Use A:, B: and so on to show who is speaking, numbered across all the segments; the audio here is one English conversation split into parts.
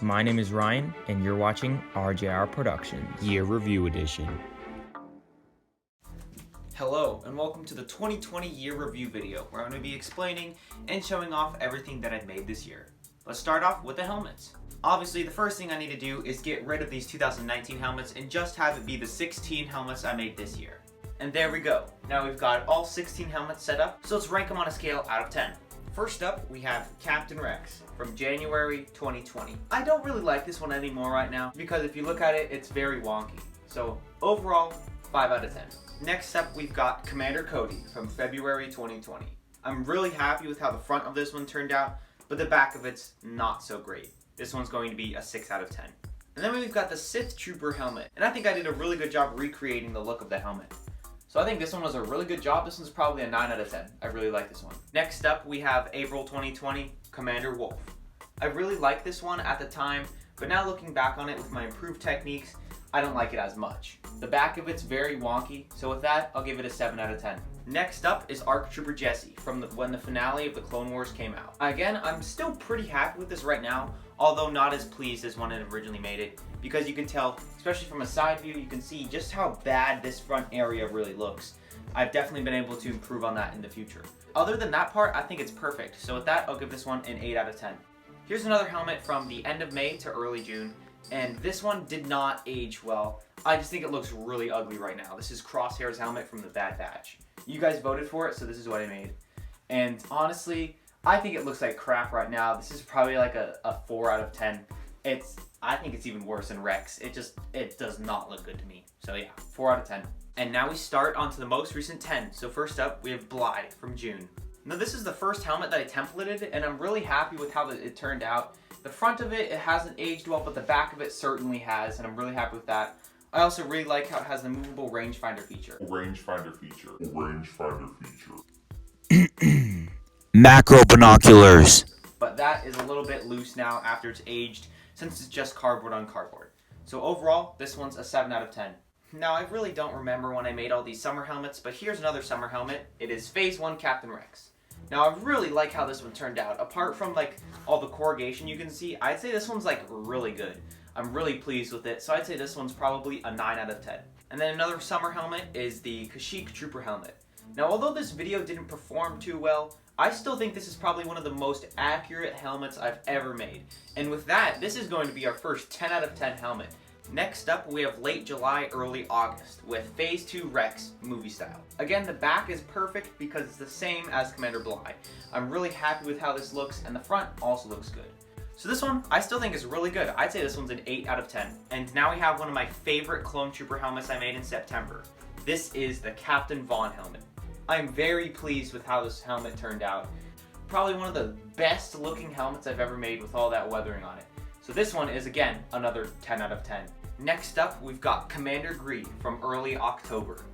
A: My name is Ryan, and you're watching RJR Productions Year Review Edition.
B: Hello, and welcome to the 2020 year review video, where I'm going to be explaining and showing off everything that I've made this year. Let's start off with the helmets. Obviously, the first thing I need to do is get rid of these 2019 helmets and just have it be the 16 helmets I made this year. And there we go. Now we've got all 16 helmets set up, so let's rank them on a scale out of 10. First up, we have Captain Rex from January 2020. I don't really like this one anymore right now because if you look at it, it's very wonky. So overall, 5 out of 10. Next up, we've got Commander Cody from February 2020. I'm really happy with how the front of this one turned out, but the back of it's not so great. This one's going to be a 6 out of 10. And then we've got the Sith Trooper helmet, and I think I did a really good job recreating the look of the helmet. So I think this one was a really good job. This one's probably a 9 out of 10. I really like this one. Next up, we have April 2020, Commander Wolf. I really liked this one at the time, but now looking back on it with my improved techniques, I don't like it as much. The back of it's very wonky, so with that, I'll give it a 7 out of 10. Next up is ARC Trooper Jesse from when the finale of the Clone Wars came out. Again, I'm still pretty happy with this right now, although not as pleased as when it originally made it, because you can tell, especially from a side view, you can see just how bad this front area really looks. I've definitely been able to improve on that in the future. Other than that part, I think it's perfect, so with that, I'll give this one an 8 out of 10. Here's another helmet from the end of May to early June, and this one did not age well. I just think it looks really ugly right now. This is Crosshair's helmet from the Bad Batch. You guys voted for it, so this is what I made. And honestly, I think it looks like crap right now. This is probably like a 4 out of 10. I think it's even worse than Rex. It does not look good to me. So yeah, 4 out of 10. And now we start onto the most recent 10. So first up, we have Bly from June. Now this is the first helmet that I templated, and I'm really happy with how it turned out. The front of it hasn't aged well, but the back of it certainly has, and I'm really happy with that. I also really like how it has the movable rangefinder feature.
A: Macro binoculars.
B: But that is a little bit loose now after it's aged, since it's just cardboard on cardboard. So overall, this one's a 7 out of 10. Now, I really don't remember when I made all these summer helmets, but here's another summer helmet. It is Phase 1 Captain Rex. Now, I really like how this one turned out. Apart from, like, all the corrugation you can see, I'd say this one's, like, really good. I'm really pleased with it, so I'd say this one's probably a 9 out of 10. And then another summer helmet is the Kashyyyk Trooper helmet. Now, although this video didn't perform too well, I still think this is probably one of the most accurate helmets I've ever made. And with that, this is going to be our first 10 out of 10 helmet. Next up, we have late July, early August with Phase 2 Rex movie style. Again, the back is perfect because it's the same as Commander Bly. I'm really happy with how this looks, and the front also looks good. So this one, I still think is really good. I'd say this one's an 8 out of 10. And now we have one of my favorite Clone Trooper helmets I made in September. This is the Captain Vaughn helmet. I'm very pleased with how this helmet turned out. Probably one of the best looking helmets I've ever made with all that weathering on it. So this one is, again, another 10 out of 10. Next up, we've got Commander Greed from early October.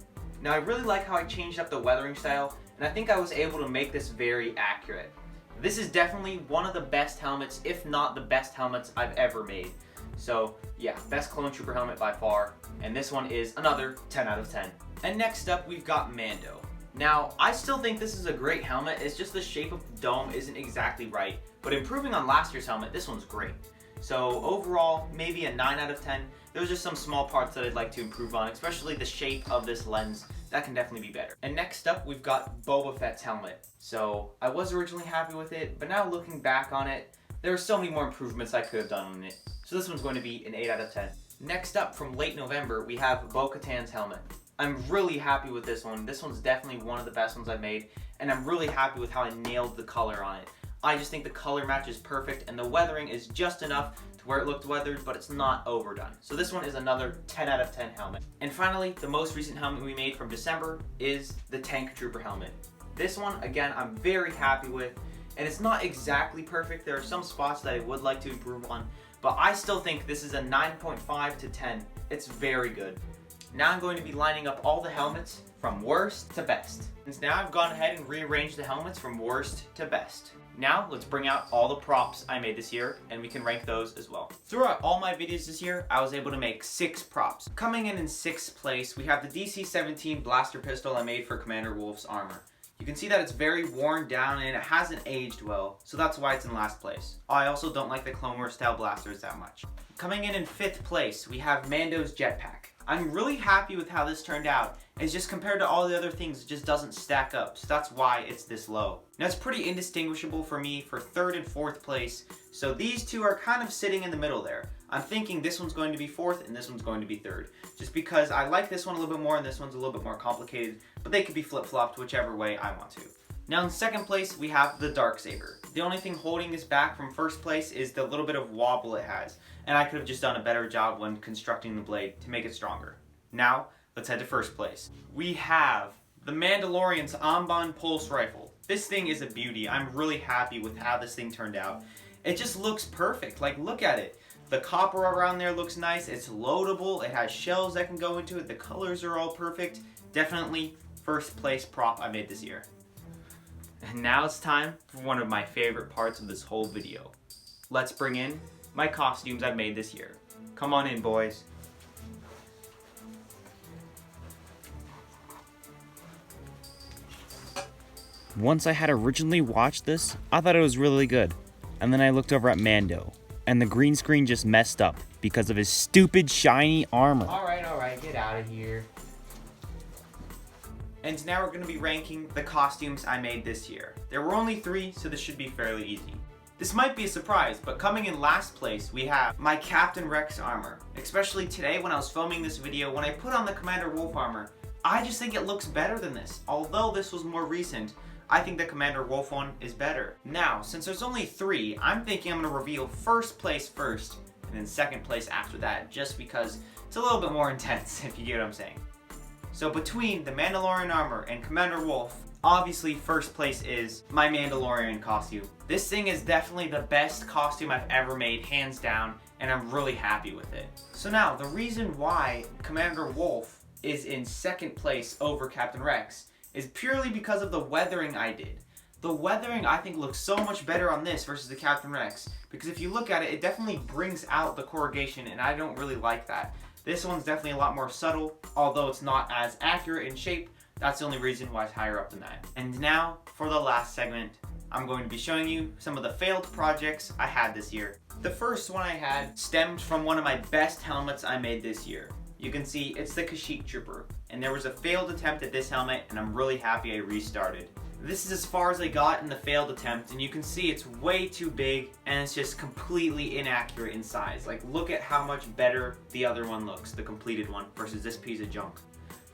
B: Now, I really like how I changed up the weathering style, and I think I was able to make this very accurate. This is definitely one of the best helmets, if not the best helmets I've ever made. So, yeah, best Clone Trooper helmet by far, and this one is another 10 out of 10. And next up, we've got Mando. Now, I still think this is a great helmet, it's just the shape of the dome isn't exactly right, but improving on last year's helmet, this one's great. So overall, maybe a 9 out of 10. There's just some small parts that I'd like to improve on, especially the shape of this lens. That can definitely be better. And next up, we've got Boba Fett's helmet. So I was originally happy with it, but now looking back on it, there are so many more improvements I could have done on it. So this one's going to be an 8 out of 10. Next up, from late November, we have Bo-katan's helmet. I'm really happy with this one. This one's definitely one of the best ones I've made, and I'm really happy with how I nailed the color on it. I just think the color match is perfect, and the weathering is just enough to where it looked weathered, but it's not overdone. So this one is another 10 out of 10 helmet. And finally, the most recent helmet we made from December is the Tank Trooper helmet. This one, again, I'm very happy with, and it's not exactly perfect. There are some spots that I would like to improve on, but I still think this is a 9.5 to 10. It's very good. Now I'm going to be lining up all the helmets from worst to best. And now I've gone ahead and rearranged the helmets from worst to best. Now let's bring out all the props I made this year, and we can rank those as well. Throughout all my videos this year, I was able to make 6 props. Coming in 6th place, we have the DC-17 blaster pistol I made for Commander Wolf's armor. You can see that it's very worn down and it hasn't aged well, so that's why it's in last place. I also don't like the Clone Wars style blasters that much. Coming in 5th place, we have Mando's jetpack. I'm really happy with how this turned out. It's just compared to all the other things, it just doesn't stack up, so that's why it's this low. Now it's pretty indistinguishable for me for 3rd and 4th place, so these two are kind of sitting in the middle there. I'm thinking this one's going to be 4th and this one's going to be 3rd, just because I like this one a little bit more and this one's a little bit more complicated, but they could be flip-flopped whichever way I want to. Now in 2nd place, we have the Darksaber. The only thing holding this back from 1st place is the little bit of wobble it has, and I could have just done a better job when constructing the blade to make it stronger. Now, let's head to 1st place. We have the Mandalorian's Amban Pulse Rifle. This thing is a beauty. I'm really happy with how this thing turned out. It just looks perfect. Like, look at it. The copper around there looks nice. It's loadable. It has shells that can go into it. The colors are all perfect. Definitely 1st place prop I made this year. And now it's time for one of my favorite parts of this whole video. Let's bring in my costumes I've made this year. Come on in, boys.
A: Once I had originally watched this, I thought it was really good. And then I looked over at Mando, and the green screen just messed up because of his stupid shiny armor.
B: Alright, get out of here. And now we're going to be ranking the costumes I made this year. There were only 3, so this should be fairly easy. This might be a surprise, but coming in last place, we have my Captain Rex armor. Especially today when I was filming this video, when I put on the Commander Wolf armor, I just think it looks better than this. Although this was more recent, I think the Commander Wolf one is better. Now, since there's only 3, I'm thinking I'm going to reveal 1st place first, and then 2nd place after that, just because it's a little bit more intense, if you get what I'm saying. So between the Mandalorian armor and Commander Wolf, obviously 1st place is my Mandalorian costume. This thing is definitely the best costume I've ever made, hands down, and I'm really happy with it. So now, the reason why Commander Wolf is in 2nd place over Captain Rex is purely because of the weathering I did. The weathering I think looks so much better on this versus the Captain Rex, because if you look at it, it definitely brings out the corrugation, and I don't really like that. This one's definitely a lot more subtle, although it's not as accurate in shape. That's the only reason why it's higher up than that. And now, for the last segment, I'm going to be showing you some of the failed projects I had this year. The first one I had stemmed from one of my best helmets I made this year. You can see it's the Kashyyyk Trooper, and there was a failed attempt at this helmet, and I'm really happy I restarted. This is as far as I got in the failed attempt, and you can see it's way too big, and it's just completely inaccurate in size. Like, look at how much better the other one looks, the completed one, versus this piece of junk.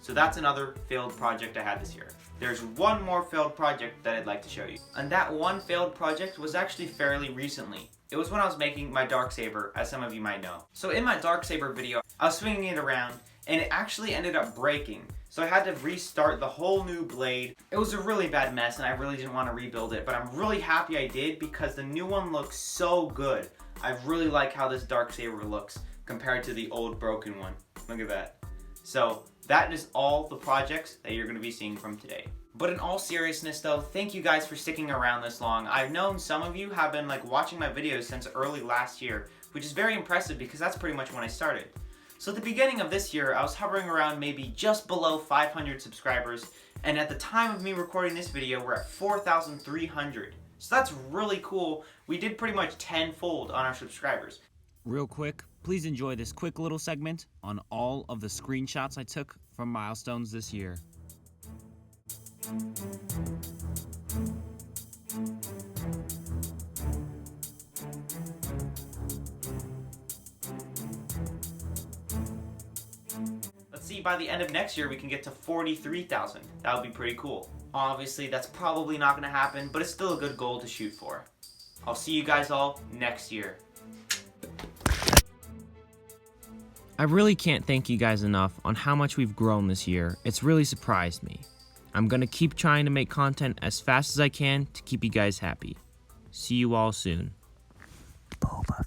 B: So that's another failed project I had this year. There's one more failed project that I'd like to show you. And that one failed project was actually fairly recently. It was when I was making my Darksaber, as some of you might know. So in my Darksaber video, I was swinging it around, and it actually ended up breaking. So I had to restart the whole new blade. It was a really bad mess, and I really didn't want to rebuild it, but I'm really happy I did because the new one looks so good. I really like how this Darksaber looks compared to the old broken one. Look at that. So that is all the projects that you're going to be seeing from today. But in all seriousness though, thank you guys for sticking around this long. I've known some of you have been watching my videos since early last year, which is very impressive because that's pretty much when I started. So at the beginning of this year, I was hovering around maybe just below 500 subscribers, and at the time of me recording this video, we're at 4,300. So that's really cool. We did pretty much tenfold on our subscribers.
A: Real quick, please enjoy this quick little segment on all of the screenshots I took from milestones this year.
B: Let's see, by the end of next year we can get to 43,000. That would be pretty cool. Obviously that's probably not going to happen, but it's still a good goal to shoot for. I'll see you guys all next year.
A: I really can't thank you guys enough on how much we've grown this year. It's really surprised me. I'm gonna keep trying to make content as fast as I can to keep you guys happy. See you all soon. Boba